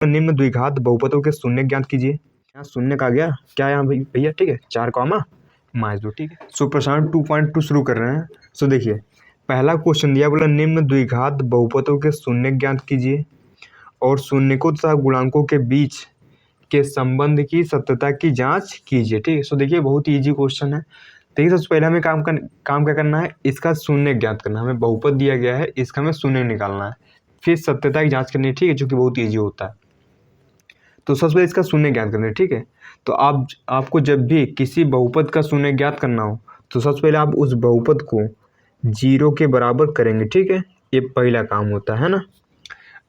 निम्न द्विघात बहुपदों के शून्य ज्ञात कीजिए। यहाँ शून्य का गया क्या यहाँ भैया, ठीक है, 4 -2, ठीक है। सो प्रश्न 2.2 शुरू कर रहे हैं। सो देखिए पहला क्वेश्चन दिया, बोला निम्न द्विघात बहुपदों के शून्य ज्ञात कीजिए और शून्यकों तथा गुणांकों के बीच के संबंध की सत्यता की जांच कीजिए, ठीक है। सो देखिए बहुत इजी क्वेश्चन है। देखिए सबसे पहले हमें काम क्या करना है, इसका शून्य ज्ञात करना है। हमें बहुपद दिया गया है, इसका हमें शून्य निकालना है, फिर सत्यता की जांच करनी है, ठीक है, जो कि बहुत ईजी होता है। तो सबसे पहले इसका शून्य ज्ञात करना है, ठीक है। तो आपको जब भी किसी बहुपद का शून्य ज्ञात करना हो तो सबसे पहले आप उस बहुपद को 0 के बराबर करेंगे, ठीक है। ये पहला काम होता है ना।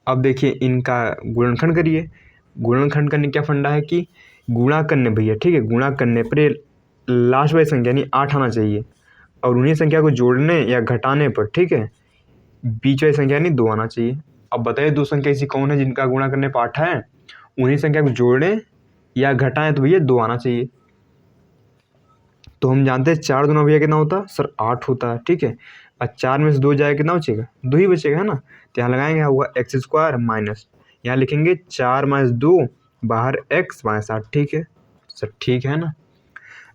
अब देखिए इनका गुणनखंड करिए। गुणनखंड करने क्या फंडा है कि गुणा करने भैया, ठीक है, गुणा करने पर लास्ट वाली संख्या यानी 8 आना चाहिए और उन्हीं संख्या को जोड़ने या घटाने पर, ठीक है, बीच वाली संख्या यानी 2 आना चाहिए। अब बताइए दो संख्या ऐसी कौन है जिनका गुणा करने पर 8 है, उन्हीं संख्या को जोड़ें या घटाएं तो भैया 2 आना चाहिए। तो हम जानते हैं 4 दूना भैया कितना होता है सर, 8 होता है, ठीक है। और 4 में से 2 जाएगा कितना बचेगा, 2 ही बचेगा, है ना। तो यहाँ लगाएंगे होगा x² माइनस, यहाँ लिखेंगे 4 - 2 बाहर x -8, ठीक है सर, ठीक है ना।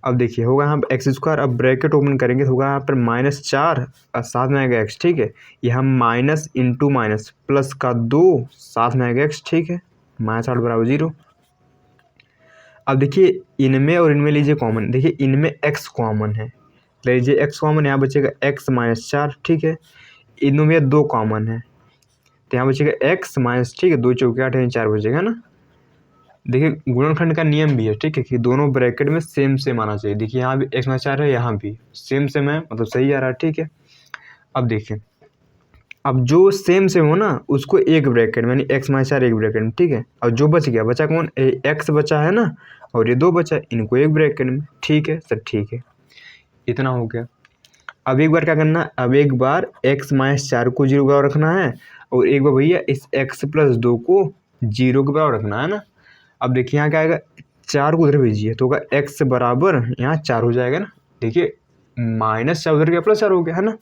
अब देखिए होगा यहाँ पर x², अब ब्रैकेट ओपन करेंगे तो होगा यहाँ पर -4 और साथ में आएगा x, ठीक है। यहाँ माइनस इंटू माइनस प्लस का 2 साथ में आएगा x, ठीक है, -8 बराबर 0। अब देखिए इनमें और इनमें लीजिए कॉमन, देखिए इनमें x कॉमन है, लीजिए x कॉमन, यहाँ बचेगा x -4, ठीक है। इनमें 2 कॉमन है तो यहाँ बचेगा x माइनस, ठीक है, 2 चौके 8 यानी 4 बचेगा ना। देखिए गुणनखंड का नियम भी है, ठीक है, कि दोनों ब्रैकेट में सेम आना चाहिए। देखिए यहाँ भी x -4 है, यहाँ भी सेम है, मतलब सही आ रहा है, ठीक है। अब देखिए अब जो सेम हो ना उसको एक ब्रैकेट में यानी x -4 एक ब्रैकेट में, ठीक है। और जो बचा कौन, x बचा है ना और ये 2 बचा, इनको एक ब्रैकेट में, ठीक है सर, ठीक है, इतना हो गया। अब एक बार क्या करना है, अब एक बार x -4 को 0 के बराबर रखना है और एक बार भैया इस x + 2 को 0 के बराबर रखना है ना। अब देखिए यहाँ क्या आएगा, 4 को उधर भेजिए तो होगा x बराबर यहाँ 4 हो जाएगा ना। देखिए -4 उधर गया +4 हो गया, है ना।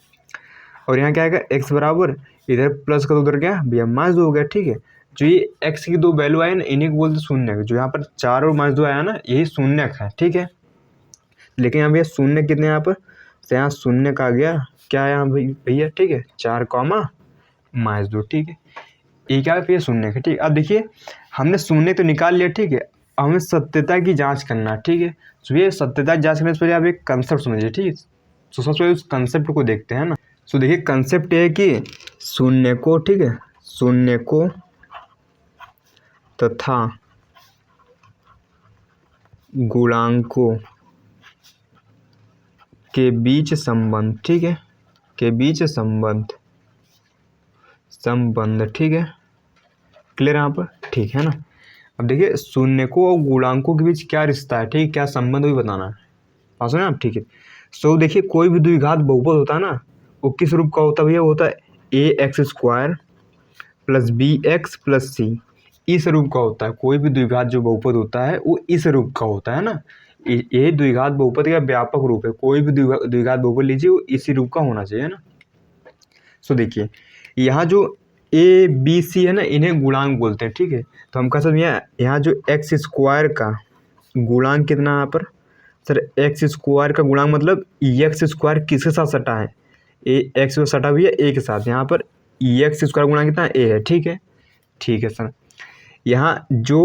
और यहाँ क्या आएगा x बराबर, इधर प्लस का तो उधर गया भैया -2 हो गया, ठीक है। जो ये x की 2 वैल्यू आए ना इन्हीं को बोलते शून्य। जो यहाँ पर 4 और -2 आया ना यही शून्य है, ठीक है। लेकिन यहाँ भैया शून्य कितने यहाँ पर, तो यहाँ शून्य का आ गया क्या यहाँ भैया, ठीक है, 4 -2, ठीक है। ये क्या है भैया शून्य का, ठीक है। अब देखिए हमने शून्य तो निकाल लिया, ठीक है। अब हमें सत्यता की जांच करना, ठीक है। तो ये सत्यता की जांच करने से पहले आप एक कंसेप्ट समझिए, ठीक है। तो सबसे पहले उस कंसेप्ट को देखते हैं ना। तो देखिए कंसेप्ट ये है कि शून्य को, ठीक है, शून्य को तथा गुणांकों के बीच संबंध, ठीक है, के बीच संबंध, ठीक है, क्लियर यहाँ पर, ठीक है ना। अब देखिए शून्य को और गुणांकों के बीच क्या रिश्ता है, ठीक, क्या संबंध भी बताना है, पास है ना आप, ठीक है। सो देखिए कोई भी द्विघात बहुपद होता है ना वो किस रूप का होता है भैया, होता है ax² + bx + c, इस रूप का होता है। कोई भी द्विघात जो बहुपद होता है वो इस रूप का होता है ना। ये द्विघात बहुपद का व्यापक रूप है, कोई भी द्विघात बहुपद लीजिए वो इसी रूप का होना चाहिए ना। सो देखिए यहाँ जो a b c है ना इन्हें गुणांक बोलते हैं, ठीक है। तो हम कह सकते हैं यहाँ जो x² का गुणांक कितना है यहाँ पर सर, x² का गुणांक मतलब x² किसके साथ सटा है, x को सटा हुई है a के साथ, यहाँ पर x² गुणांक कितना a है, ठीक है, ठीक है सर। यहाँ जो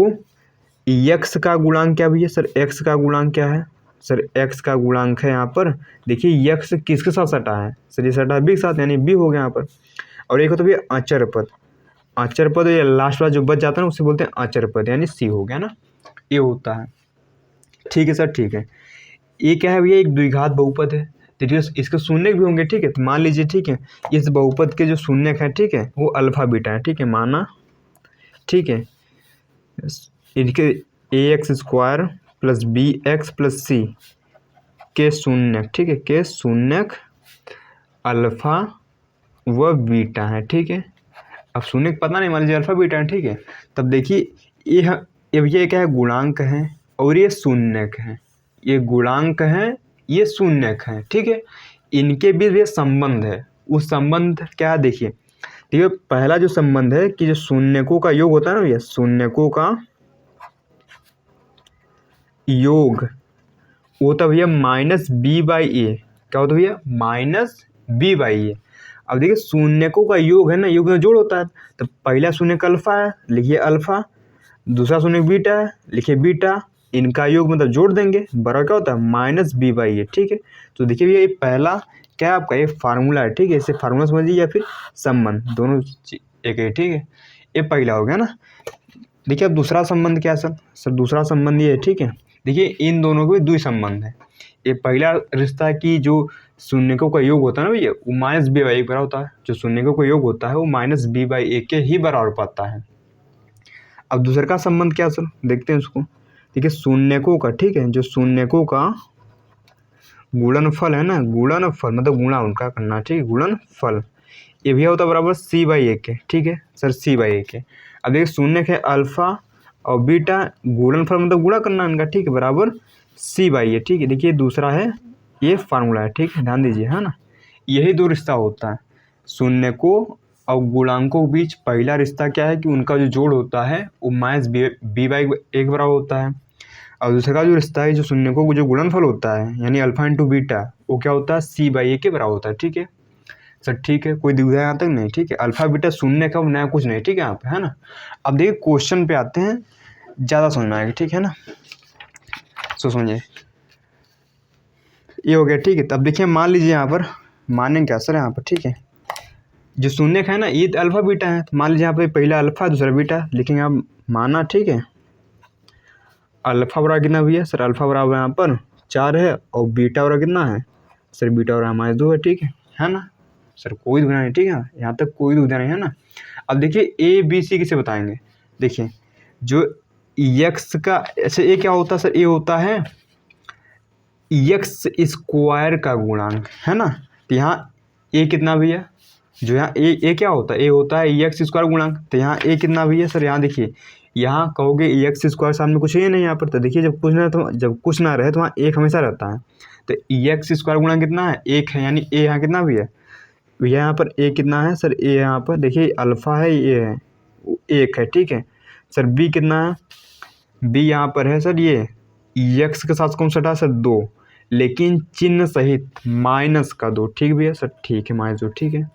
x का गुणांक क्या भैया सर, x का गुणांक क्या है सर, x का गुणांक है यहाँ पर, देखिए x किसके साथ सटा है सर, ये सटा है b के साथ यानी b हो गया यहाँ पर। और एक होता है भैया अचर पद, अचर पद ये लास्ट वाला जो बच जाता है ना उसे बोलते हैं अचर पद यानी c हो गया ना, ये होता है, ठीक है सर, ठीक है। ये क्या है भैया, एक द्विघात बहुपद है, देखिए इसके शून्य भी होंगे, ठीक है। तो मान लीजिए, ठीक है, इस बहुपद के जो शून्य है, ठीक है, वो अल्फा बीटा है, ठीक है, माना, ठीक है। इनके ax² + bx + c के शून्य, ठीक है, के शून्य अल्फा व बीटा है, ठीक है। अब शून्य पता नहीं, मान लीजिए अल्फा बीटा है, ठीक है। तब देखिए ये क्या है, गुणांक है और ये शून्यक है, ये गुणांक है ये शून्यक है, ठीक है। इनके बीच ये संबंध है, उस संबंध क्या है देखिए, ठीक है, पहला जो संबंध है कि जो शून्यकों का योग होता है ना भैया, शून्यकों का योग वो होता है भैया -b/a। क्या होता है भैया? -b/a। अब देखिए शून्यकों का योग है ना, योग में जोड़ होता है, तो पहला शून्यक अल्फा है, लिखिए अल्फा, दूसरा शून्यक बीटा है, लिखिए बीटा, इनका योग मतलब जोड़ देंगे, बराबर क्या होता है? -b/a। ठीक है, तो देखिए भैया ये पहला क्या है आपका, ये फार्मूला है। ठीक है, इसे फार्मूला समझिए या फिर संबंध, दोनों एक है। ठीक है, ये पहला हो गया ना। देखिए अब दूसरा संबंध क्या है सर दूसरा संबंध ये है। ठीक है, देखिए इन दोनों के द्वि संबंध है। ये पहला रिश्ता है कि जो शून्यकों का योग होता है ना भैया, वो -b/a बराबर होता है। जो शून्यकों का योग होता है वो -b/a के ही बराबर पाता है। अब दूसरे का संबंध क्या सर, देखते हैं उसको। देखिए शून्यकों का, ठीक है, जो शून्यकों का गुणनफल है ना, गुणनफल मतलब गुणा उनका करना, ठीक है, गुणनफल ये भी होता है बराबर c/a के। ठीक है सर, c/a के। अब देखिए शून्य है अल्फा और बीटा, गुणनफल मतलब गुणा करना इनका, ठीक है, बराबर c/a। ठीक है, देखिए दूसरा है, ये फार्मूला है। ठीक है, ध्यान दीजिए, है ना, यही दो रिश्ता होता है शून्य को और गुणांकों के बीच। पहला रिश्ता क्या है कि उनका जो जोड़ होता है वो -b/a बराबर होता है, और दूसरा का जो रिश्ता है जो शून्यकों को जो गुणनफल होता है यानी अल्फा इंटू बीटा, वो क्या होता है? c/a के बराबर होता है। ठीक है सर, ठीक है, कोई दुविधा यहाँ तक नहीं? ठीक है, अल्फा बीटा शून्य का नया कुछ नहीं। ठीक है यहाँ पे, है ना। अब देखिए क्वेश्चन पे आते हैं, ज़्यादा समझ में आएगा। ठीक है ना, सो समझिए, ये हो गया। ठीक है, तब देखिए मान लीजिए यहाँ पर, मानेंगे क्या सर यहाँ पर? ठीक है, जो शून्य का है ना ये अल्फा बीटा है, तो मान लीजिए यहाँ पे पहला अल्फा दूसरा बीटा लिखेंगे आप, माना। ठीक है, अल्फा बराबर कितना भैया? सर अल्फा बराबर यहाँ पर 4 है, और बीटा बराबर कितना है सर? बीटा बराबर -2 है। ठीक है ना सर, कोई दुविधा नहीं। ठीक है, यहाँ तक कोई दुविधा नहीं, है ना। अब देखिए ABC किसे बताएंगे? देखिए जो x का, ऐसे ए क्या होता है सर? ए होता है x² का गुणांक, है ना। तो यहाँ ए कितना भैया? जो यहाँ ए क्या होता है? ए होता है x² गुणांक। तो यहाँ ए कितना भैया सर? यहाँ देखिए, यहाँ कहोगे x² सामने कुछ है नहीं यहाँ पर, तो देखिए जब कुछ ना रहे तो वहाँ एक हमेशा रहता है। तो x² गुणांक कितना है? 1 है, यानी ए यहाँ कितना भैया? यहाँ पर ए कितना है सर? ए यहाँ पर देखिए अल्फा है, ये है 1 है। ठीक है सर, बी कितना है? बी यहाँ पर है सर, ये x के साथ कौन सा हटा सर? 2, लेकिन चिन्ह सहित -2। ठीक भैया सर, ठीक है -2। ठीक है,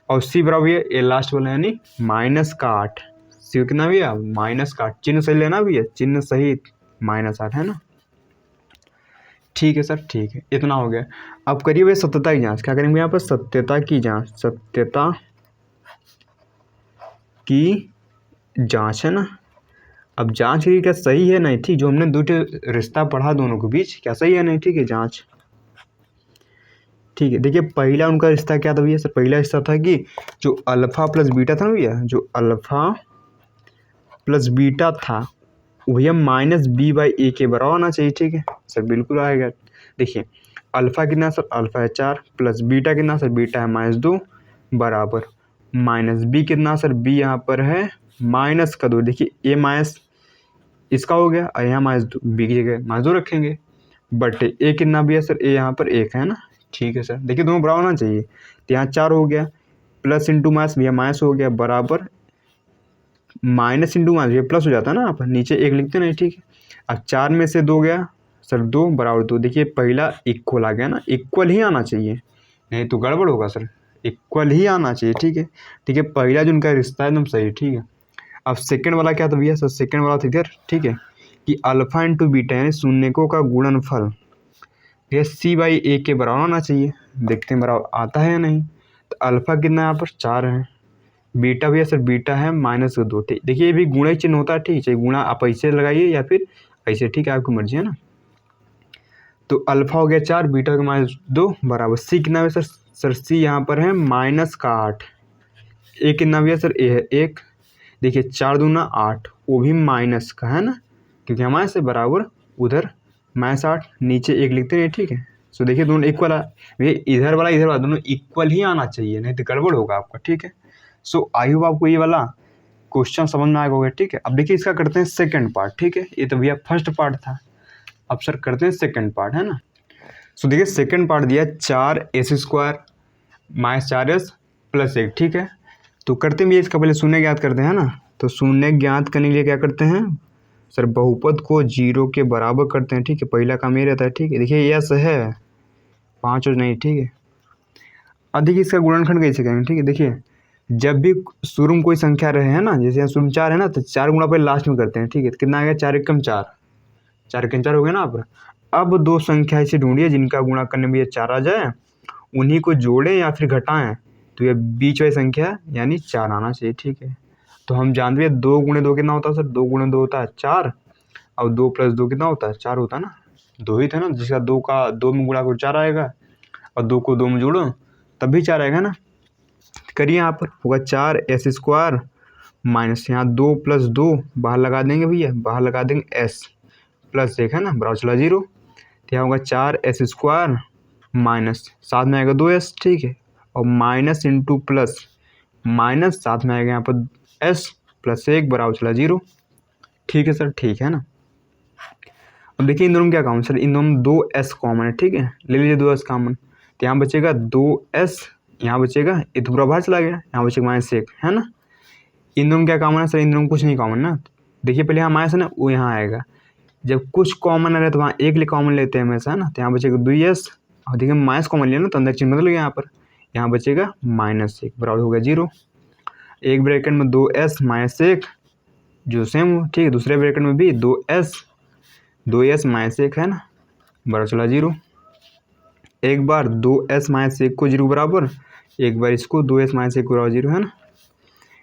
और सी बराबर भैया ये लास्ट वाला यानी -8। सी कितना भैया? -8, चिन्ह सही लेना भैया, चिन्ह सहित -8, है ना। ठीक है सर, ठीक है, इतना हो गया। अब करिए भैया सत्यता की जांच। क्या करेंगे यहाँ पर? सत्यता की जांच, सत्यता की जांच, है ना। अब जांच करिए क्या सही है नहीं, ठीक, जो हमने दो रिश्ता पढ़ा दोनों के बीच, क्या सही है नहीं? ठीक है, जांच। ठीक है, देखिए पहला उनका रिश्ता क्या था भैया सर? पहला रिश्ता था कि जो अल्फा प्लस बीटा था ना भैया, जो अल्फा प्लस बीटा था वो भैया -b/a के बराबर होना चाहिए। ठीक है सर, बिल्कुल आएगा। देखिए अल्फा कितना सर? अल्फा है 4, प्लस बीटा कितना सर? बीटा है -2, बराबर -b कितना सर? b यहाँ पर है -2। देखिए ए माइनस इसका हो गया, और यहाँ -b की जगह -2 रखेंगे, बट ए कितना भी है सर? ए यहाँ पर 1 है ना। ठीक है सर, देखिए दोनों बराबर होना चाहिए। तो यहाँ 4 हो गया, प्लस इंटू माइनस भैया माइनस हो गया, बराबर माइनस इंटू माइनस भैया प्लस हो जाता है ना, आप नीचे 1 लिखते नहीं। ठीक है, अब 4 में से 2 गया सर, 2 बराबर 2। देखिए पहला इक्वल आ गया ना, इक्वल ही आना चाहिए, नहीं तो गड़बड़ होगा सर, इक्वल ही आना चाहिए। ठीक है, पहला जो उनका रिश्ता है एकदम सही। ठीक है, अब सेकंड वाला क्या था भैया सर? सेकंड वाला था इधर, ठीक है, कि अल्फा इंटू बीटा यानी शून्यकों का गुणनफल ये c/a के बराबर होना चाहिए। देखते हैं बराबर आता है या नहीं। तो अल्फा कितना यहाँ पर? 4 है, बीटा भैया सर बीटा है -2। ठीक, देखिए ये भी गुणा चिन्ह होता है। ठीक है, गुणा आप ऐसे लगाइए या फिर ऐसे, ठीक है, आपकी मर्जी, है ना। तो अल्फा हो गया 4, बीटा हो गया -2, बराबर सी कितना है सर? सर सी यहाँ पर है -8। ए कितना भैया सर? ए है 1। देखिए 4 दूना 8, वो भी माइनस का, है ना, क्योंकि हमारे से बराबर उधर -8, नीचे 1 लिखते हैं। ठीक है, सो देखिए दोनों इक्वल है भैया, इधर वाला दोनों इक्वल ही आना चाहिए, नहीं तो गड़बड़ होगा आपका। ठीक है, सो आई होप आपको ये वाला क्वेश्चन समझ में आएगा होगा। ठीक है, अब देखिए इसका करते हैं सेकंड पार्ट। ठीक है, ये तो भैया फर्स्ट पार्ट था, अब सर करते हैं सेकंड पार्ट, है ना। सो देखिए सेकंड पार्ट दिया 4s² -4s + 1। ठीक है, तो करते भी इसका पहले शून्य ज्ञात करते हैं ना। तो शून्य ज्ञात करने के लिए क्या करते हैं सर, बहुपद को 0 के बराबर करते हैं। ठीक है, पहला काम ये रहता है। ठीक है, देखिए यस है 5 और नहीं। ठीक है, अब देखिए इसका गुणनखंड कैसे करेंगे। ठीक है, देखिए जब भी शुरू में कोई संख्या रहे है ना, जैसे यहाँ शुरू में 4 है ना, तो 4 गुणा पहले लास्ट में करते हैं। ठीक है, तो कितना आ गया 4 एकम 4, 4 एकम 4 हो गया ना। अब दो संख्या ऐसी ढूंढिए जिनका गुणा करने में ये 4 आ जाए, उन्हीं को जोड़ें या फिर घटाएं, तो ये बीच वाली संख्या यानी 4 आना चाहिए। ठीक है, तो हम जानते हैं 2 गुणे 2 कितना होता है सर, 2 गुणे 2 होता है 4, और 2 प्लस 2 कितना होता है 4 होता है ना। 2 ही था ना, जिसका 2 में गुणा करो 4 आएगा, और 2 को 2 में जोड़ो तब भी 4 आएगा ना। करिए, यहाँ पर होगा 4s² माइनस यहाँ 2 प्लस 2 बाहर लगा देंगे भैया, बाहर लगा देंगे s प्लस 1 है ना, बराबर चला 0। तो यहाँ होगा 4s² माइनस साथ में आएगा 2s। ठीक है, और माइनस इंटू प्लस माइनस साथ में आएगा यहाँ पर s प्लस 1 बराबर चला 0। ठीक है सर, ठीक है ना। अब देखिए इन दोनों में क्या कॉमन सर, इन दोनों में 2s कॉमन है। ठीक है, ले लीजिए 2s कॉमन, तो यहाँ बचेगा 2s, यहाँ बचेगा ये तो पूरा बाहर चला गया, यहाँ बचेगा -1 है ना। इन दोनों में क्या कॉमन है सर, इन दोनों में कुछ नहीं कॉमन ना। देखिए पहले यहाँ माइनस है ना, वो यहाँ आएगा, जब कुछ कॉमन रहे तो वहाँ एक लिए कॉमन लेते हैं हमेशा, है ना। तो यहाँ बचेगा 2s, और देखिए माइनस कॉमन लिया ना तो अंदर चिन्ह बदल गया, यहाँ बचेगा -1 बराबर हो गया 0। एक ब्रैकेट में 2s -1 जो सेम हो। ठीक है, दूसरे ब्रैकेट में भी 2s -1 है ना, बराबर चला 0। एक बार 2s -1 को 0 बराबर, एक बार इसको 2s -1 को बराबर 0 है ना।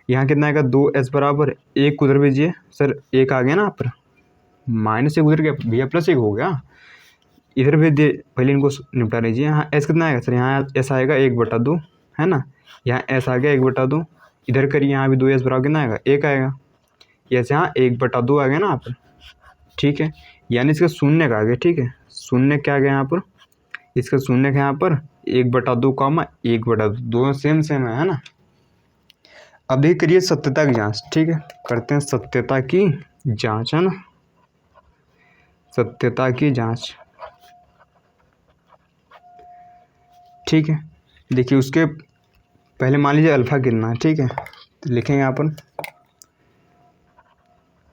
यहाँ कितना आएगा 2s बराबर 1 उधर भेजिए सर, 1 आ गया ना, पर -1 उधर गया भैया, +1 हो गया, इधर भेज दिए। पहले इनको निपटा लीजिए। यहाँ s कितना आएगा सर, यहाँ s आएगा 1/2 है ना, यहाँ s आ गया 1/2, इधर करिए यहाँ भी 2s बराबर कितना आएगा 1 आएगा, यस यहाँ 1/2 आ गया ना यहाँ पर। ठीक है, यानी इसका शून्य का आ गया। ठीक है, शून्य क्या आ गया यहाँ पर, इसका शून्य का यहाँ पर 1/2 कॉमा 1/2 दोनों सेम है ना। अब देखिए करिए सत्यता की जांच। ठीक है, करते हैं सत्यता की जांच, है ना, सत्यता की जांच। ठीक है, देखिए उसके पहले मान लीजिए अल्फा कितना है। ठीक है, तो लिखेंगे यहाँ पर,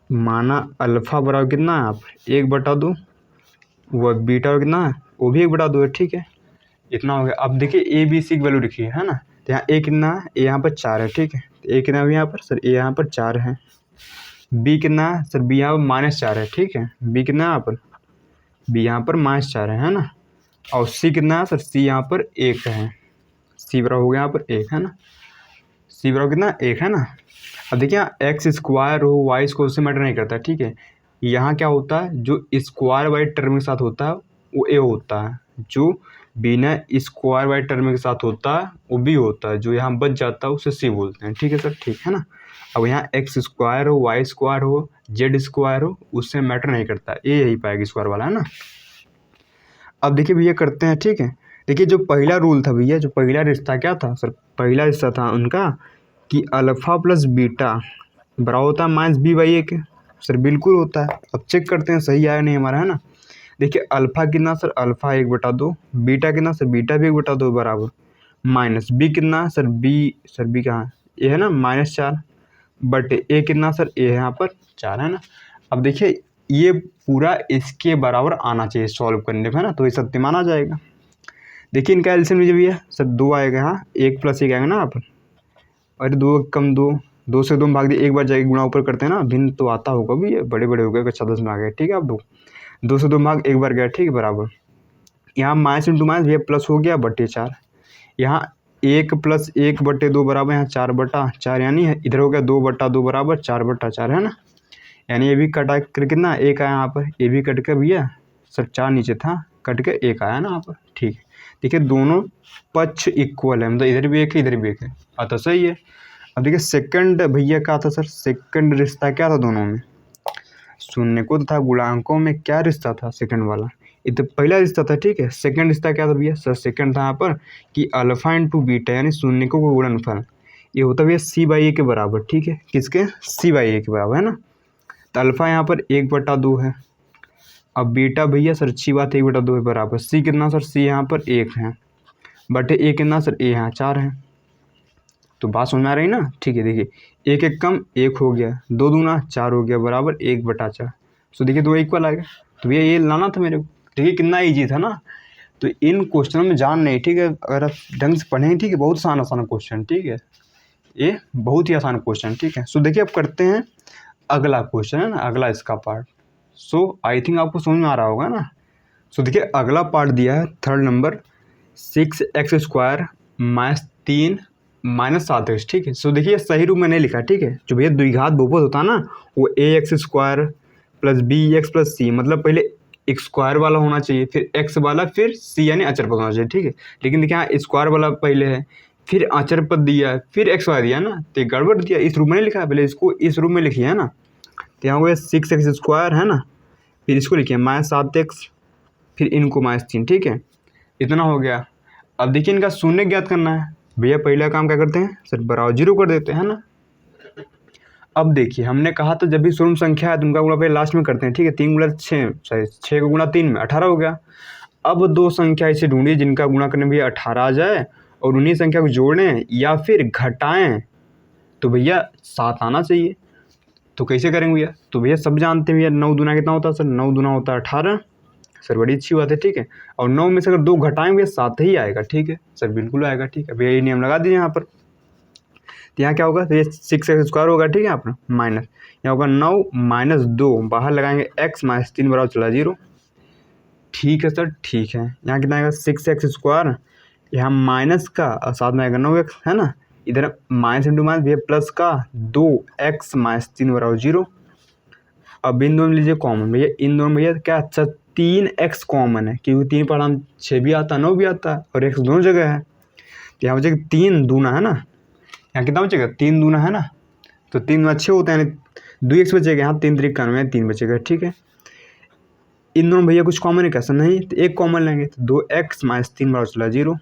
माना अल्फा बराबर कितना है आप 1/2, वह बीटा और कितना है वो भी 1/2 है। ठीक है, इतना हो गया। अब देखिए ए बी सी की वैल्यू लिखिए, है ना। तो यहाँ ए कितना है, ए यहाँ पर 4 है। ठीक है, तो ए कितना है यहाँ पर सर, ए यहाँ पर 4 है। बी कितना है सर, बी यहाँ पर -4 है। ठीक है, बी कितना है यहाँ पर, बी यहाँ पर -4 है ना। और सी कितना है सर, सी यहाँ पर 1 है। सी बराबर हो गया यहाँ पर 1 है ना, सी बराबर कितना 1 है ना। अब देखिए यहाँ x² हो y स्क्वायर उससे मैटर नहीं करता। ठीक है, यहाँ क्या होता है, जो स्क्वायर वाई टर्म के साथ होता है वो ए होता है, जो बिना स्क्वायर वाई टर्म के साथ होता है वो बी होता है, जो यहाँ बच जाता है उसे सी बोलते हैं। ठीक है सर, ठीक है ना। अब यहाँ x² हो y² हो z² हो उससे मैटर नहीं करता, ए यही पाएगा स्क्वायर वाला, है ना। अब देखिए भैया करते हैं। ठीक है, देखिए जो पहला रूल था भैया, जो पहला रिश्ता क्या था सर, पहला रिश्ता था उनका कि अल्फ़ा प्लस बीटा बराबर होता है -b/a। सर बिल्कुल होता है। अब चेक करते हैं सही आया नहीं हमारा, है ना। देखिए अल्फ़ा कितना सर, अल्फ़ा 1/2, बीटा कितना सर, बीटा भी 1/2 बराबर, माइनस बी कितना सर, बी कहाँ ए है ना -4 बटे ए कितना सर, ए यहाँ पर 4 है ना। अब देखिए ये पूरा इसके बराबर आना चाहिए सॉल्व करने पर, है ना, तो ये सत्य माना जाएगा। देखिए इनका एलसीएम लीजिए भैया सर, 2 आएगा, हाँ 1 + 1 आएगा ना आप, अरे 2 कम 2, 2 से 2 भाग दिए, एक बार जाके गुणा ऊपर करते हैं ना, भिन्न तो आता होगा भी, बड़े हो गए, अच्छा 10 में आ गए। ठीक है, अब 2 से 2 भाग एक बार गया। ठीक है, बराबर यहाँ माइनस इंटू माइनस भैया प्लस हो गया बटे 4, यहाँ 1 + 1/2 बराबर यहाँ 4/4, यानी इधर हो गया 2/2 बराबर 4/4 है ना। यानी ये भी कटा कर कितना 1 आया यहाँ पर, ये भी कट कर भैया सर 4 नीचे था, कट के 1 आया ना यहाँ पर। ठीक है, देखिए दोनों पक्ष इक्वल है, मतलब इधर भी 1 है इधर भी 1 है, अतः सही है। अब देखिए सेकंड भैया क्या था सर, सेकंड रिश्ता क्या था दोनों में, शून्य को तथा गुणांकों में क्या रिश्ता था सेकंड वाला, ये तो पहला रिश्ता था। ठीक है, सेकंड रिश्ता क्या था भैया सर, सेकंड था यहाँ पर कि अल्फा इंटू बीटा यानी शून्य को गुणनफल, ये होता भैया c/a के बराबर। ठीक है, किसके, c/a के बराबर, है ना। तो अल्फा यहाँ पर 1/2 है, अब बीटा भैया सर अच्छी बात है 1/2 है बराबर, सी कितना सर, सी यहाँ पर 1 है बटे ए कितना सर, ए यहाँ 4 है। तो बात समझ में आ रही ना, ठीक है। देखिए एक एक कम एक हो गया, 2 दूना 4 हो गया बराबर 1/4। तो देखिए 2 इक्वल आ गया। तो भैया ये लाना था मेरे को। देखिए कितना ईजी था ना। तो इन क्वेश्चनों में जान नहीं, ठीक है, अगर आप ढंग से पढ़ें, ठीक है, बहुत आसान आसान क्वेश्चन, ठीक है, ये बहुत ही आसान क्वेश्चन, ठीक है। सो देखिए अब करते हैं अगला क्वेश्चन, है ना, अगला इसका पार्ट। सो आई थिंक आपको समझ में आ रहा होगा ना। सो देखिए अगला पार्ट दिया है 3rd नंबर 6x² -3 -7x, ठीक है। सो देखिए सही रूप में नहीं लिखा, ठीक है। जो भैया द्विघात बहुपद होता है ना, वो ax² + bx + c, मतलब पहले एक स्क्वायर वाला होना चाहिए, फिर x वाला, फिर c यानी अचर पद होना चाहिए, ठीक है। लेकिन देखिए यहाँ स्क्वायर वाला पहले है, फिर अचर पद दिया है, फिर x वाला दिया ना, तो गड़बड़ दिया, इस रूप में नहीं लिखा है, पहले इसको इस रूप में लिखिए, है ना। तो यहाँ हो गया 6x², है ना, फिर इसको लिखिए -7x, फिर इनको -3, ठीक है, इतना हो गया। अब देखिए इनका शून्य ज्ञात करना है। भैया पहला काम क्या करते हैं सर, बराबर 0 कर देते हैं, है ना। अब देखिए हमने कहा था जब भी सूक्ष्म संख्या है तो उनका गुणा पहले लास्ट में करते हैं, ठीक है। 3 × 6, सॉरी 6 को गुणा 3 में 18 हो गया। अब 2 संख्या ऐसे ढूंढिए जिनका गुणा करने में भैया 18 आ जाए और उन्हीं संख्या को जोड़ें या फिर घटाएं तो भैया 7 आना चाहिए। तो कैसे करेंगे भैया, तो भैया सब जानते हैं भैया 9 दूना कितना होता है सर, 9 दूना होता है 18 सर, बड़ी अच्छी बात है, ठीक है। और 9 में से अगर 2 घटाएंगे भैया 7 ही आएगा, ठीक है सर, बिल्कुल आएगा, ठीक है भैया, ये नियम लगा दीजिए यहाँ पर। तो यहाँ क्या होगा, तो ये 6x² होगा, ठीक है, अपना माइनस, यहाँ होगा 9 - 2, बाहर लगाएंगे x -3 बराबर चला 0, ठीक है सर, ठीक है। यहाँ कितना आएगा 6x², यहाँ माइनस का और साथ में आएगा 9x, है ना, इधर माइनस इंटू माइनस भैया प्लस का 2x -3 बराबर 0। अब इन दोनों में लीजिए कॉमन, भैया इन दोनों भैया क्या अच्छा 3x कॉमन है, क्योंकि 3 पर हम 6 भी आता है 9 भी आता है और x दोनों जगह है। तो यहाँ बचेगा 3 दूना, है ना, यहाँ कितना बचेगा 3 दूना, है ना, तो 3 दूना 6 होता है, यानी 2x बचेगा, यहाँ 3 3 91, 3 बचेगा, ठीक है। इन दोनों भैया कुछ कॉमन है कैसा, नहीं, तो एक कॉमन लेंगे तो 2x -3 बराबर चला 0,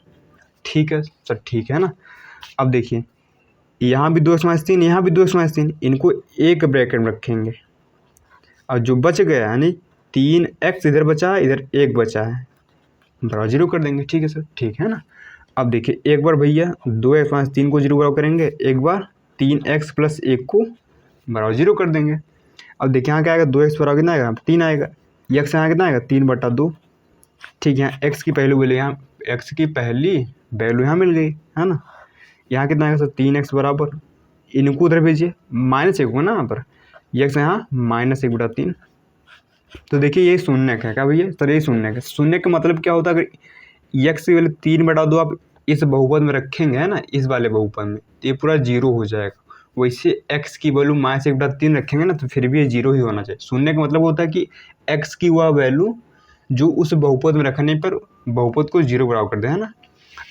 ठीक है सर, ठीक है ना। अब देखिए यहाँ भी 2x -3, यहाँ भी 2x -3, इनको एक ब्रैकेट में रखेंगे और जो बच गया यानी 3x इधर बचा है, इधर 1 बचा है, बराबर 0 कर देंगे, ठीक है सर, ठीक है ना। अब देखिए एक बार भैया 2x - 3 को 0 बराबर करेंगे, एक बार 3x + 1 को बराबर 0 कर देंगे। अब देखिए यहाँ क्या आएगा, 2x बराबर कितना आएगा 3 आएगा, x यहाँ कितना आएगा 3/2, ठीक है। यहाँ x की पहली वैल्यू, यहाँ x की पहली वैल्यू यहाँ मिल गई, है ना। यहाँ कितना आएगा सर 3x बराबर, इनको उधर भेजिए -1 होगा ना यहाँ पर, x यहाँ -1/3। तो देखिए ये शून्य है क्या भैया सर, ये शून्य है। शून्य का मतलब क्या होता है, अगर x की वैल्यू 3/2 आप इस बहुपद में रखेंगे, है ना, इस वाले बहुपद में, तो ये पूरा 0 हो जाएगा। वैसे x की वैल्यू -1/3 रखेंगे ना तो फिर भी ये 0 ही होना चाहिए। शून्य का मतलब होता है कि x की वह वैल्यू जो उस बहुपद में रखने पर बहुपद को 0 बराबर कर दे, है ना।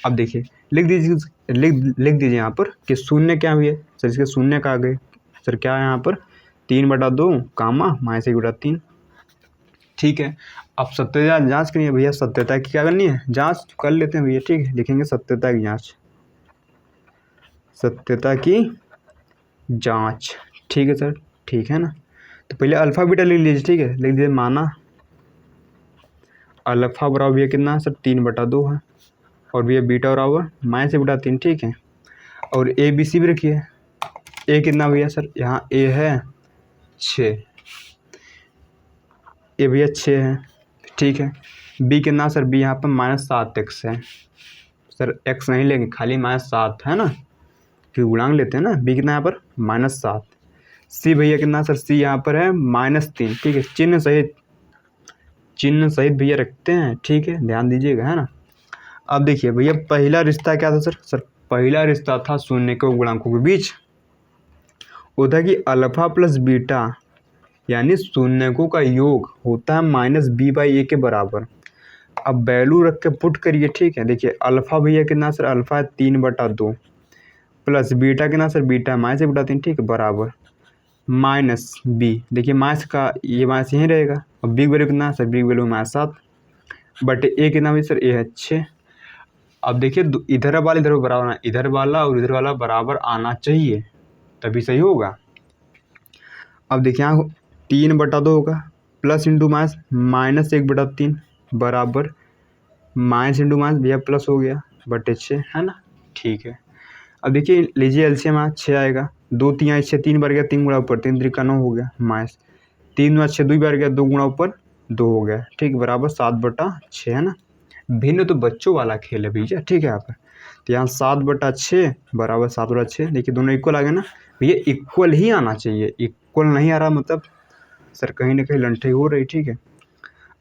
अब देखिए लिख दीजिए यहाँ पर कि शून्य क्या हुई है सर, इसके शून्य का आ गए सर, क्या है यहाँ पर 3/2 कामा -1/3, ठीक है। अब सत्यता जांच करनी है भैया, सत्यता की क्या करनी है जांच कर लेते हैं भैया, ठीक है, लिखेंगे सत्यता की जांच, सत्यता की जांच, ठीक है सर, ठीक है ना। तो पहले अल्फा बीटा लिख लीजिए, ठीक है, लिख दीजिए माना अल्फा बराबर भैया कितना है सर 3/2 है, और भैया बीटा बराबर -1/3, ठीक है। और ए बी सी भी रखिए, ए कितना भैया सर, यहाँ ए है 6, ए भैया 6 है, ठीक है। बी कितना सर, बी यहाँ पर -7x है सर, x नहीं लेंगे खाली -7 है ना, फिर गुणांक लेते हैं ना, बी कितना यहाँ पर -7। सी भैया कितना सर, सी यहाँ पर है -3, ठीक है, चिन्ह सहित भैया रखते हैं, ठीक है, ध्यान दीजिएगा, है ना। अब देखिए भैया पहला रिश्ता क्या था सर, पहला रिश्ता था शून्य के गुणांकों के बीच, वो था कि अल्फा प्लस बीटा यानी शून्यकों का योग होता है -b/a के बराबर। अब वैल्यू रख के पुट करिए, ठीक है। देखिए अल्फा भैया कितना सर, अल्फा है 3/2 प्लस बीटा कितना सर, बीटा -1/3, ठीक है, बराबर -b, देखिए माइनस का ये माइनस यहीं रहेगा। और बिग वैल्यू कितना सर, बिग वैल्यू -7 बटे ए कितना भी सर, ए है 6। अब देखिए इधर वाला इधर बराबर आना, इधर वाला और इधर वाला बराबर आना चाहिए तभी सही होगा। अब देखिए यहाँ 3/2 होगा, प्लस इंटू माइनस -1/3 बराबर माइनस इंटू माइनस भैया प्लस हो गया बटे 6, है ना, ठीक है। अब देखिए लीजिए एलसीएम यहाँ 6 आएगा, 2 3 6 3 बार गया, 3 गुणा ऊपर 3 3 9 हो गया, माइनस 3 गुणा 6 2 बार गया, 2 गुणा ऊपर 2 हो गया, ठीक, बराबर 7/6 है ना। भिन्न तो बच्चों वाला खेल है भैया, ठीक है यहाँ पर। तो यहाँ 7/6 बराबर 7/6, देखिए दोनों इक्वल आ गए ना भैया, इक्वल ही आना चाहिए, इक्वल नहीं आ रहा मतलब सर कहीं ना कहीं लंठे हो रही, ठीक है।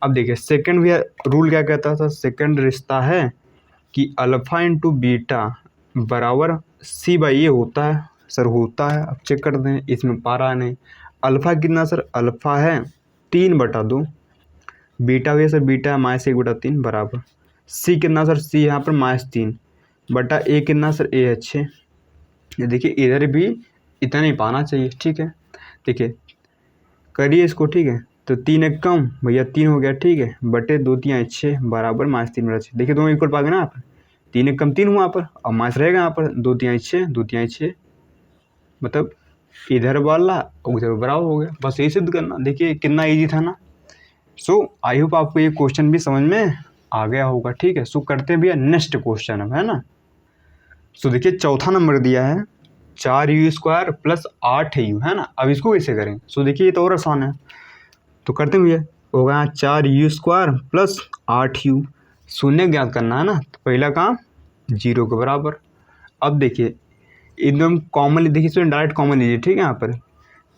अब देखिए सेकंड भैया रूल क्या कहता था, सेकंड रिश्ता है कि अल्फा इंटू बीटा बराबर C/A होता है, सर होता है। अब चेक करते हैं, इसमें पा रहा नहीं, अल्फा कितना सर, अल्फा है 3/2, बीटा भैया सर बीटा है -1/3 बराबर C कितना सर, C यहाँ पर -3/A कितना सर, A है 6। देखिए इधर भी इतना ही पाना चाहिए, ठीक है। देखिए करिए इसको, ठीक है, तो 3 एक कम भैया 3 हो गया, ठीक है, बटे 2 3 6 बराबर -3/6। देखिए दोनों इक्वल पा गए ना यहाँ पर, 3 एक कम 3 हुआ यहाँ पर, और माइनस रहेगा यहाँ पर 2 3 6 2 3 6, मतलब इधर वाला उधर बराबर हो गया, बस यही सिद्ध करना। देखिए कितना ईजी था ना। सो आई होप आपको ये क्वेश्चन भी समझ में आ गया होगा, ठीक है। सो करते हैं भैया नेक्स्ट क्वेश्चन है ना। सो देखिए चौथा नंबर दिया है 4u² + 8u है ना। अब इसको कैसे करें, सो देखिए ये तो और आसान है, तो करते हैं भैया, होगा 4u² + 8u, शून्य ज्ञात करना है ना। तो पहला काम 0 के बराबर। अब देखिए एकदम कॉमन, देखिए इसमें डायरेक्ट कॉमन लीजिए, ठीक है। यहाँ पर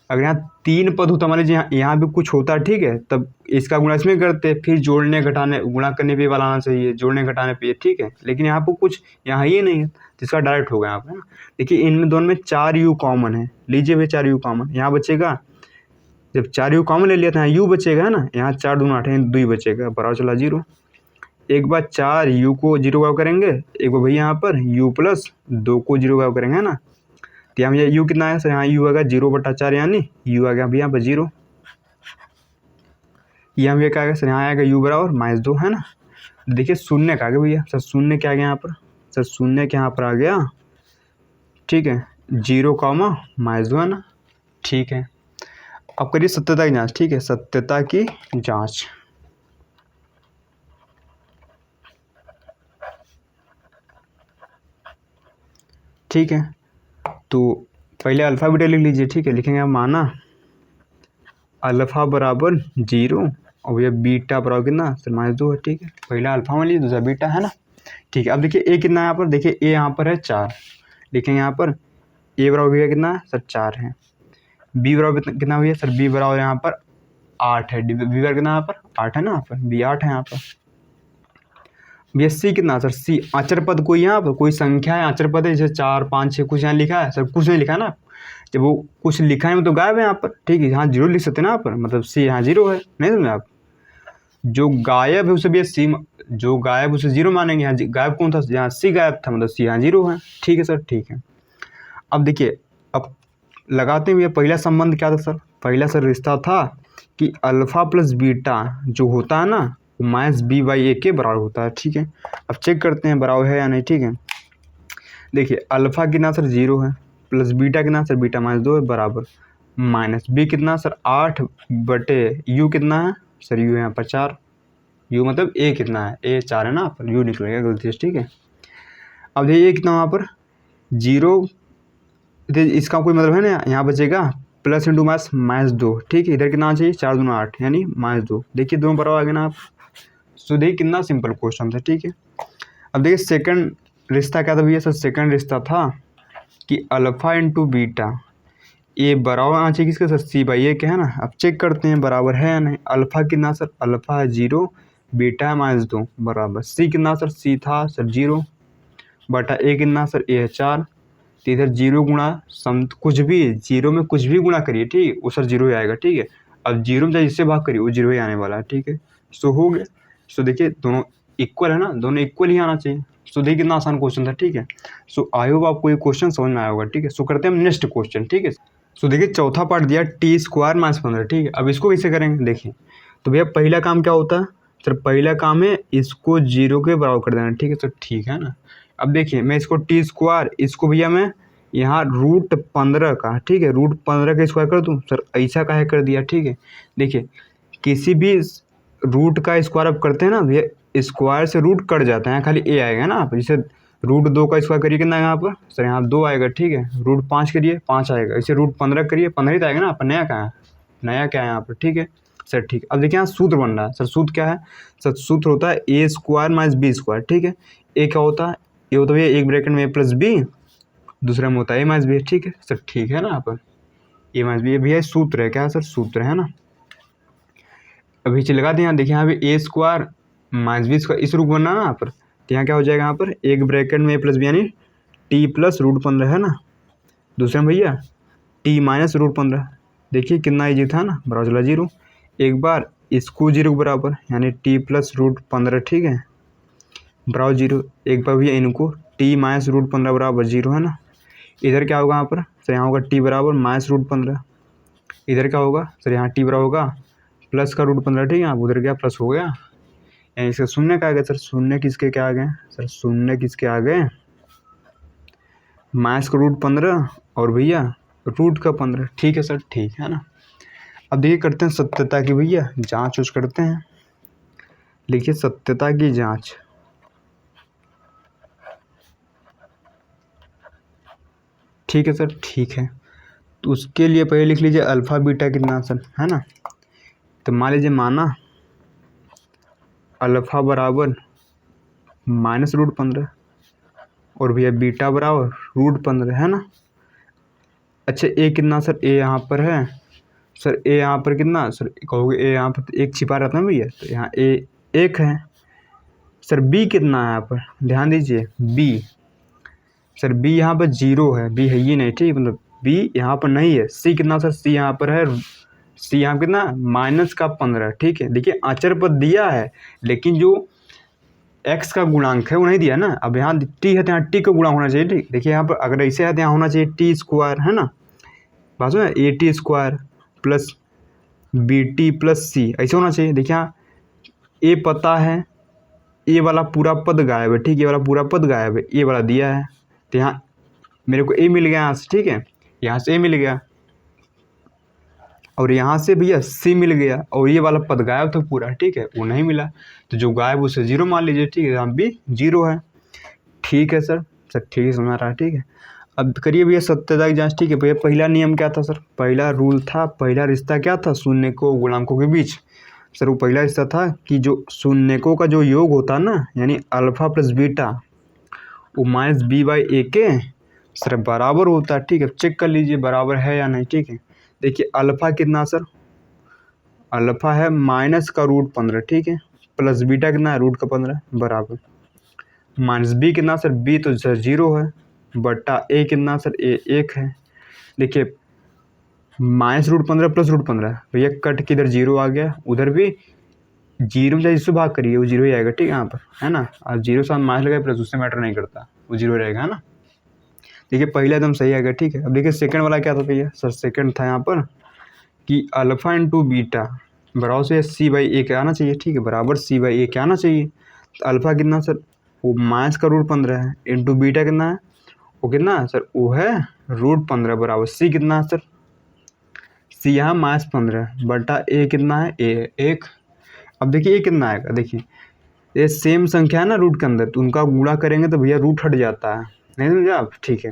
अगर यहाँ 3 पद होता, मान लीजिए यहाँ भी कुछ होता, ठीक है, तब इसका गुणा इसमें करते, फिर जोड़ने घटाने गुणा करने पे वाला आना चाहिए, जोड़ने घटाने पे, ठीक है। लेकिन यहाँ पर कुछ यहाँ ये नहीं है, तो इसका डायरेक्ट होगा यहाँ पर ना। देखिए इनमें दोनों में 4u कॉमन है, लीजिए भाई 4u कॉमन, यहाँ बचेगा, जब 4u कॉमन ले लिया था यहाँ u बचेगा है ना, यहाँ 4 दूना 8 2 ही बचेगा, बराबर चला 0। एक बार 4u को 0 का करेंगे, एक बार भैया यहाँ पर u + 2 को 0 का करेंगे है ना। तो यहाँ भैया u कितना है सर, यहाँ u आएगा 0/4, यानी u आ गया भैया यहाँ पर 0। यहाँ भैया क्या आएगा सर, यहाँ आएगा u बराबर -2 है ना। देखिए शून्य का आ गया भैया सर, शून्य क्या आ गया यहाँ पर सर, शून्य के यहाँ पर आ गया, ठीक है, 0, -2 है ना, ठीक है। अब करिए सत्यता की जाँच, ठीक है, सत्यता की जाँच। ठीक है, तो पहले अल्फ़ा बीटा लिख लीजिए, ठीक है, लिखेंगे माना अल्फ़ा बराबर 0 और भैया बीटा बराबर कितना सर -2 है, ठीक है। पहला अल्फ़ा मान लीजिए, दूसरा बीटा है ना, ठीक है। अब देखिए ए कितना है यहाँ पर, देखिए ए यहाँ पर है 4, लिखेंगे यहाँ पर ए बराबर भैया कितना है सर 4 है। बी बराबर कितना भैया सर, बी बराबर यहाँ पर 8 है, बी बराबर कितना यहाँ पर 8 है ना, यहाँ पर बी 8 है यहाँ पर। भैया सी कितना सर, सी अचर पद कोई यहाँ पर कोई संख्या है, अचर पद है, जैसे 4 5 6 कुछ यहाँ लिखा है सर, कुछ नहीं लिखा है ना, जब वो कुछ लिखा है तो गायब है यहाँ पर, ठीक है, यहाँ 0 लिख सकते हैं ना यहाँ पर, मतलब सी यहाँ 0 है, नहीं समझे आप। जो गायब है उसे भैया सी, जो गायब उसे 0 मानेंगे, यहाँ गायब कौन था, यहाँ सी गायब था, मतलब सी यहाँ 0 है, ठीक है सर, ठीक है। अब देखिए अब लगाते हैं भैया, पहला संबंध क्या था सर, पहला सर रिश्ता था कि अल्फ़ा + बीटा जो होता है ना -b/a के बराबर होता है, ठीक है। अब चेक करते हैं बराबर है या नहीं, ठीक है। देखिए अल्फ़ा कितना सर 0 है, प्लस बीटा कितना सर, बीटा -2 है, बराबर माइनस बी कितना सर 8/u कितना है सर, u यहाँ पर 4, u मतलब a कितना है, a 4 है ना, पर u निकलेगा गलती से, ठीक है। अब देखिए a कितना वहाँ पर 0, इसका कोई मतलब है ना, यहाँ बचेगा प्लस इंटू -2, ठीक है। इधर कितना आना चाहिए 4 दूना 8 यानी -2, देखिए दोनों बराबर आ गए ना आप। सो देखिए कितना सिंपल क्वेश्चन था, ठीक है। अब देखिए सेकंड रिश्ता क्या था भैया सर, सेकंड रिश्ता था कि अल्फ़ा इंटू बीटा ये बराबर आना चाहिए किसका सर, C/A के है ना। अब चेक करते हैं बराबर है या नहीं। अल्फ़ा कितना सर, अल्फ़ा है 0, बीटा है -2 बराबर C कितना सर, C था सर 0 बटा A कितना सर, A है 4। तो इधर 0 गुणा सम कुछ भी 0 में कुछ भी गुणा करिए, ठीक है, वो सर 0 ही आएगा, ठीक है। अब 0 में जिससे भाग करिए वो 0 ही आने वाला है, ठीक है। सो हो गया। सो देखिए दोनों इक्वल है ना, दोनों इक्वल ही आना चाहिए। सो देखिए कितना आसान क्वेश्चन था, ठीक है। सो आई होप आपको ये क्वेश्चन समझ में आया होगा, ठीक है। सो करते हैं हम नेक्स्ट क्वेश्चन, ठीक है। सो देखिए चौथा पार्ट दिया t² -15, ठीक है। अब इसको कैसे करेंगे देखिए, तो भैया पहला काम क्या होता है सर, पहला काम है इसको 0 के बराबर कर देना, ठीक है सर, ठीक है ना। अब देखिए मैं इसको t², इसको भैया मैं यहाँ √15 का, ठीक है, √15 का स्क्वायर कर दूँ सर, ऐसा काहे कर दिया, ठीक है। देखिए किसी भी रूट का स्क्वायर आप करते हैं ना भैया, स्क्वायर से रूट कट जाता है, खाली a आएगा ना, आप जैसे रूट 2 का स्क्वायर करिए कितना यहाँ पर सर, यहाँ 2 आएगा, ठीक है। रूट 5 करिए 5 आएगा, इसे रूट 15 करिए 15 ही तो आएगा ना, पर नया कहाँ है, नया क्या है यहाँ पर, ठीक है सर, ठीक। अब देखिए यहाँ सूत्र बन रहा है सर, सूत्र क्या है सर, सूत्र होता है ए स्क्वायर माइनस बी स्क्वायर, ठीक है। ए क्या होता है, ये होता है एक ब्रैकेट में ए प्लस बी, दूसरा में होता है ए माइनस बी, ठीक है सर, ठीक है ना। यहाँ पर ए माइनस बी, ये भैया सूत्र है, क्या है सर, सूत्र है ना। अभी चलिए लगा दें यहाँ, देखिए यहाँ पे ए स्क्वायर माइनस बी स्क्वायर इस रूप बनना ना यहाँ पर, तो यहाँ क्या हो जाएगा, यहाँ पर एक ब्रैकेट में ए प्लस बी यानी टी प्लस रूट 15 है ना, दूसरे में भैया टी माइनस रूट 15। देखिए कितना ईजी था ना, बराबर चला 0, एक बार इसको 0 के बराबर यानी टी प्लस रूट 15, ठीक है, बराबर 0, एक बार भैया इनको टी माइनस रूट 15 बराबर 0 है ना। इधर क्या होगा यहाँ पर सर, यहाँ होगा टी बराबर माइनस रूट 15, इधर क्या होगा सर, यहाँ टी बराबर होगा प्लस का रूट 15, ठीक है, यहाँ उधर क्या प्लस हो गया, यानी इसका शून्य क्या आ गया सर, शून्य किसके क्या आ गए सर, शून्य किसके आ गए, माइनस का रूट 15 और भैया रूट का 15, ठीक है सर, ठीक है ना। अब देखिए करते हैं सत्यता की भैया जांच उस करते हैं, लिखिए सत्यता की जांच। ठीक है सर, ठीक है, तो उसके लिए पहले लिख लीजिए अल्फ़ा बीटा कितना सर, है ना। तो मान लीजिए माना अल्फ़ा बराबर माइनस रूट 15 और भैया बीटा बराबर रूट 15 है ना। अच्छा ए कितना सर, ए यहाँ पर है सर, ए यहाँ पर कितना सर, कहोगे ए यहाँ पर एक छिपा रहता है भैया, तो यहाँ ए 1 है सर। बी कितना है यहाँ पर, ध्यान दीजिए बी सर, बी यहाँ पर 0 है, बी है ही नहीं, ठीक, मतलब बी यहाँ पर नहीं है। सी कितना सर, सी यहाँ पर है, सी यहाँ कितना माइनस का 15, ठीक है। देखिए अचर पद दिया है लेकिन जो एक्स का गुणांक है वो नहीं दिया ना। अब यहाँ टी है तो यहाँ टी का गुणांक होना चाहिए, ठीक। देखिए यहाँ पर अगर ऐसे है तो यहाँ होना चाहिए टी स्क्वायर, है ना, बात है A T square plus B T plus C, ऐसे होना चाहिए। देखिए यहाँ ए पता है, ए वाला पूरा पद गायब है, ठीक, ये वाला पूरा पद गायब है, ए वाला दिया है, तो यहाँ मेरे को ए मिल गया यहाँ से, ठीक है, यहाँ से ए मिल गया और यहाँ से भैया सी मिल गया और ये वाला पद गायब था पूरा, ठीक है, वो नहीं मिला, तो जो गायब उसे 0 मान लीजिए, ठीक है, यहाँ भी 0 है, ठीक है सर, सर ठीक है, समझ रहा है, ठीक है। अब करिए भैया सत्यता की जांच, ठीक है भैया। पहला नियम क्या था सर, पहला रूल था, पहला रिश्ता क्या था, शून्यकों गुणांकों के बीच सर, वो पहला रिश्ता था कि जो शून्यकों का जो योग होता है ना, यानी अल्फ़ा प्लस बीटा वो माइनस बी बाई ए के सर बराबर होता है, ठीक है। चेक कर लीजिए बराबर है या नहीं, ठीक है। देखिए अल्फ़ा कितना सर, अल्फ़ा है माइनस का रूट 15, ठीक है, प्लस बीटा कितना है रूट का 15 बराबर माइनस बी कितना सर, बी तो सर 0 है बटा ए कितना सर, ए 1 है। देखिए माइनस रूट 15 प्लस रूट 15 भैया कट के इधर 0 आ गया, उधर भी 0 में जिससे भाग करिए वो 0 ही आएगा, ठीक है, यहाँ पर है ना। और 0 साथ माइनस लगाए प्लस उससे मैटर नहीं करता, वो 0 रहेगा, है ना। देखिए पहला एकदम सही आएगा, ठीक है। अब देखिए सेकंड वाला क्या था भैया सर, सेकंड था यहाँ पर कि अल्फ़ा इंटू बीटा बराबर से सी बाई ए क्या आना चाहिए, ठीक है, बराबर सी बाई ए क्या आना चाहिए। तो अल्फ़ा कितना सर, वो माइनस का रूट 15 है, इंटू बीटा कितना है, वो कितना है सर, वो है रूट 15 बराबर सी कितना है सर, सी यहाँ -15 बटा ए कितना है, ए 1। अब देखिए ए कितना आएगा, देखिए ये सेम संख्या है ना रूट के अंदर, तो उनका गुणा करेंगे तो भैया रूट हट जाता है, नहीं समझा आप, ठीक है।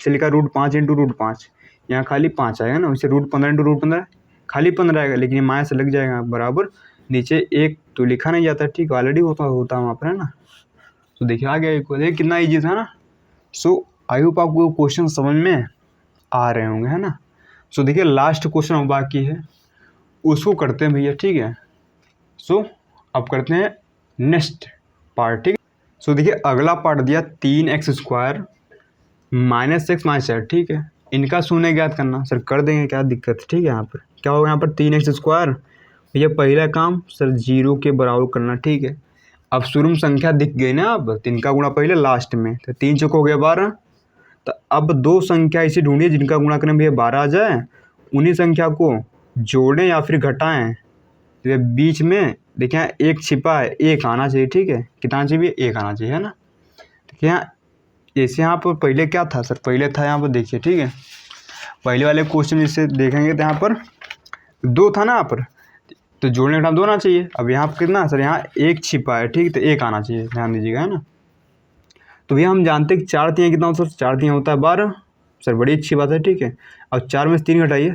चलिए का रूट 5 इंटू रूट 5, यहाँ खाली 5 आएगा ना, वैसे रूट 15 इंटू रूट 15 खाली 15 आएगा, लेकिन ये माइनस लग जाएगा बराबर नीचे 1 तो लिखा नहीं जाता, ठीक, ऑलरेडी होता वहाँ पर, है ना। तो देखिए आ गया एक, देखिए कितना ईजी था ना। सो आई होप आपको क्वेश्चन समझ में आ रहे होंगे, है ना। सो देखिए लास्ट क्वेश्चन अब बाकी है, उसको करते हैं भैया, ठीक है। सो अब करते हैं नेक्स्ट पार्ट, ठीक है। सो देखिए अगला पार्ट दिया 3x square minus x minus 4, ठीक है, इनका शून्य ज्ञात करना। सर कर देंगे, क्या दिक्कत है, ठीक है। यहाँ पर क्या होगा, यहाँ पर 3x स्क्वायर भैया पहला काम सर 0 के बराबर करना, ठीक है। अब शुरू में संख्या दिख गई ना, अब 3 का गुणा पहले लास्ट में, तो 3 चौक हो गया 12। तो अब दो संख्या ऐसी ढूंढिए जिनका गुणा करने में भैया 12 आ जाए, उन्हीं संख्या को जोड़ें या फिर घटाएं। तो बीच में देखिए यहाँ एक छिपा है, 1 आना चाहिए, ठीक है, कितना चाहिए, 1 आना चाहिए, है ना। देखिए यहाँ जैसे यहाँ पर पहले क्या था सर, पहले था यहाँ पर देखिए, ठीक है, पहले वाले क्वेश्चन जैसे देखेंगे तो यहाँ पर 2 था ना, यहाँ पर तो जोड़ने का टाइम 2 आना चाहिए। अब यहाँ पर कितना सर, यहाँ 1 छिपा है, ठीक, तो 1 आना चाहिए, ध्यान दीजिएगा, है ना। तो भैया हम जानते हैं कि 4 तियाँ कितना होता है, 4 तियाँ होता है 12। सर बड़ी अच्छी बात है, ठीक है। अब 4 में से 3 घटाइए,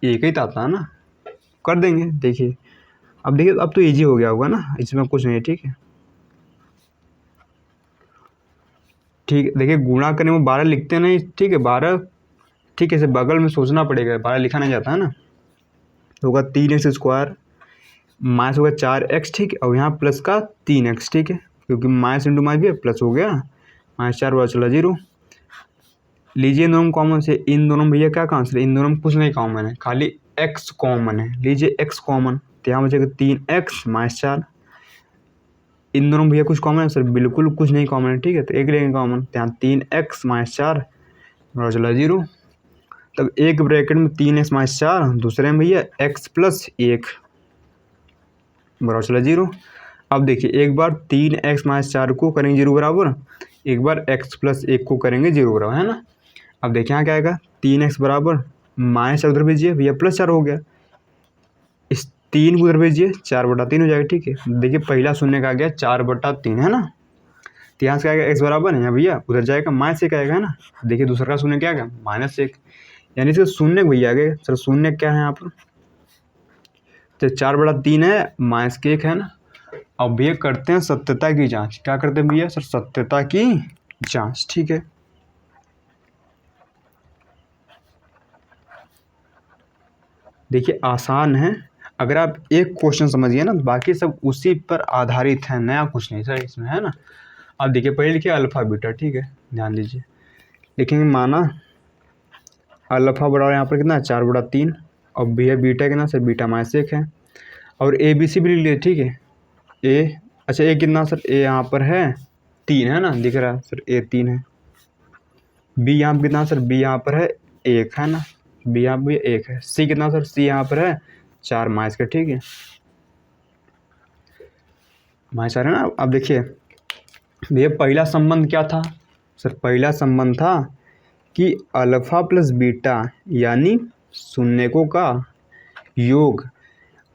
एक ही तो आता है ना, कर देंगे। देखिए अब देखिए, अब तो ईजी हो गया होगा ना, इसमें कुछ नहीं है, ठीक है। ठीक है, देखिए गुणा करने में 12 लिखते नहीं, ठीक है, 12, ठीक है, इसे बगल में सोचना पड़ेगा, 12 लिखा नहीं जाता है ना। तो होगा 3x² माइनस होगा 4x, ठीक है, और यहाँ प्लस का 3x, ठीक है, क्योंकि माइनस इंटू माइनस भी प्लस हो गया, -4 बड़ा चला 0। लीजिए इन दोनों कॉमन से, इन दोनों में भैया क्या आंसर है, इन दोनों में कुछ नहीं कॉमन है, खाली x कॉमन है। लीजिए x कॉमन, तो यहाँ बचेगा 3x -4। इन दोनों भैया कुछ कॉमन है सर, बिल्कुल कुछ नहीं कॉमन है, ठीक है, तो एक लेंगे कॉमन, तो यहाँ 3x -4 बड़ा चला 0। तब एक ब्रैकेट में 3x -4, दूसरे में भैया x + 1 बराबर चला 0। अब देखिए एक बार 3x -4 को करेंगे 0 बराबर, एक बार x + 1 को करेंगे 0 बराबर, है ना। अब देखिए यहाँ क्या आएगा, 3x बराबर -4 उधर भेजिए भैया, +4 हो गया, इस 3 को उधर भेजिए, 4/3 हो जाएगा, ठीक है। देखिए पहला शून्य का आ गया 4/3, है ना। तो यहाँ से आएगा x बराबर है भैया, उधर जाएगा -1 आएगा, है ना। देखिए दूसरा का शून्य क्या आएगा, -1, यानी इसके शून्य भैया आ गए। सर शून्य क्या है यहाँ पर, तो 4/3 है, -1 है ना। अब भैया करते हैं सत्यता की जांच, क्या करते हैं भैया सर, सत्यता की जांच, ठीक है। देखिए आसान है, अगर आप एक क्वेश्चन समझिए ना, बाकी सब उसी पर आधारित है, नया कुछ नहीं सर इसमें, है ना। अब देखिए पहले लिखिए अल्फा बीटा, ठीक है, ध्यान दीजिए, लिखेंगे माना अल्फा बराबर यहाँ पर कितना है 4/3, और भैया बीटा कितना सर, बीटा -1 है, और ए बी सी भी लिख लिए, ठीक है। ए, अच्छा ए कितना सर, ए यहाँ पर है 3, है ना, दिख रहा है सर, ए 3 है। बी यहाँ पर कितना सर, बी यहाँ पर है 1, है ना, बी यहाँ पर 1 है। सी कितना सर, सी यहाँ पर है 4 -1, ठीक है, -4 है ना। अब देखिए भैया पहला संबंध क्या था सर, पहला संबंध था कि अल्फा + बीटा यानी शून्यकों का योग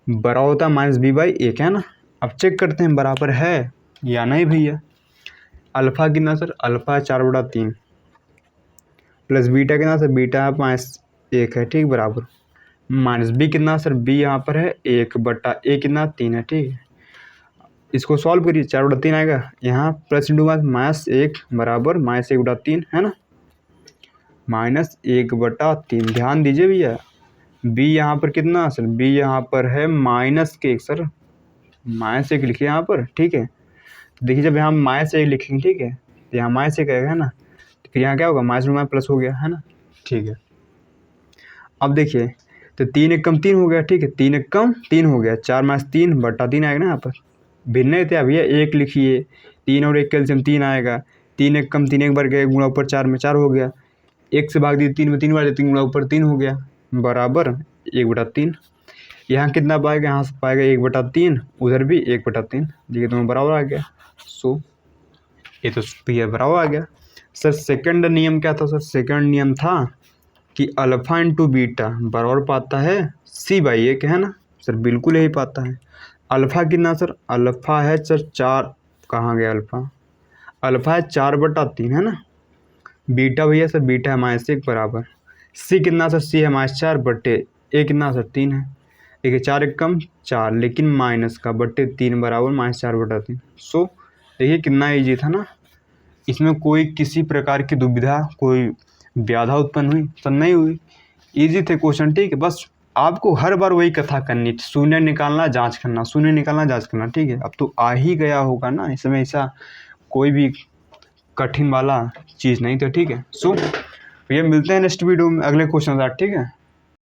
बराबर होता है -b/1, है ना। अब चेक करते हैं बराबर है या नहीं भैया। अल्फा कितना सर, अल्फा 4/3 प्लस बीटा कितना सर, बीटा -1 है, ठीक, बराबर -b कितना सर, b यहाँ पर है 1/a कितना 3 है, ठीक है। इसको सॉल्व करिए, 4/3 आएगा, यहाँ प्लस इंटू -1 बराबर -1/3, है ना, -1/3। ध्यान दीजिए भैया, b यहाँ पर कितना सर, b यहाँ पर है -1 सर, -1 लिखिए यहाँ पर, ठीक है। देखिए जब यहाँ -1 लिखेंगे, ठीक है, तो यहाँ -1 आएगा, है ना, तो फिर यहाँ क्या होगा, -में प्लस हो गया, है ना, ठीक है। अब देखिए तो 3 × 3 हो गया, ठीक है, 3 × 3 हो गया, 4 - 3/3 आएगा ना यहाँ पर। भिन्न थे भैया 1 लिखिए, 3 और 1 कैल्शियम 3 आएगा, 3 × 3 1 बार गए, गुणा ऊपर 4 में 4 हो गया, 1 से भाग दिए 3 में 3 बार, 3 गुणा ऊपर 3 हो गया, बराबर 1/3। यहाँ कितना पाएगा, यहाँ से पाएगा 1/3, उधर भी 1/3, देखिए दोनों बराबर आ गया। सो ये तो भैया बराबर आ गया। सर सेकंड नियम क्या था सर, सेकंड नियम था कि अल्फा × बीटा बराबर पाता है c/1, है ना सर, बिल्कुल यही पाता है। अल्फा कितना सर, अल्फा है सर 4, कहाँ गया अल्फा, अल्फा है 4/3, है ना। बीटा भैया सर, बीटा है -1 बराबर, सी कितना सर, सी है -4/a कितना सर 3 है। देखिए 4 × 1 = 4, लेकिन माइनस का /3 बराबर -4/3। सो देखिए कितना ईजी था ना, इसमें कोई किसी प्रकार की दुविधा, कोई व्याधा उत्पन्न हुई सर, नहीं हुई, ईजी थे क्वेश्चन, ठीक है। बस आपको हर बार वही कथा करनी, शून्य निकालना जांच करना, शून्य निकालना जांच करना, ठीक है। अब तो आ ही गया होगा ना, इसमें ऐसा कोई भी कठिन वाला चीज़ नहीं था, ठीक है। सो भैया मिलते हैं नेक्स्ट वीडियो में अगले क्वेश्चन के साथ, ठीक है।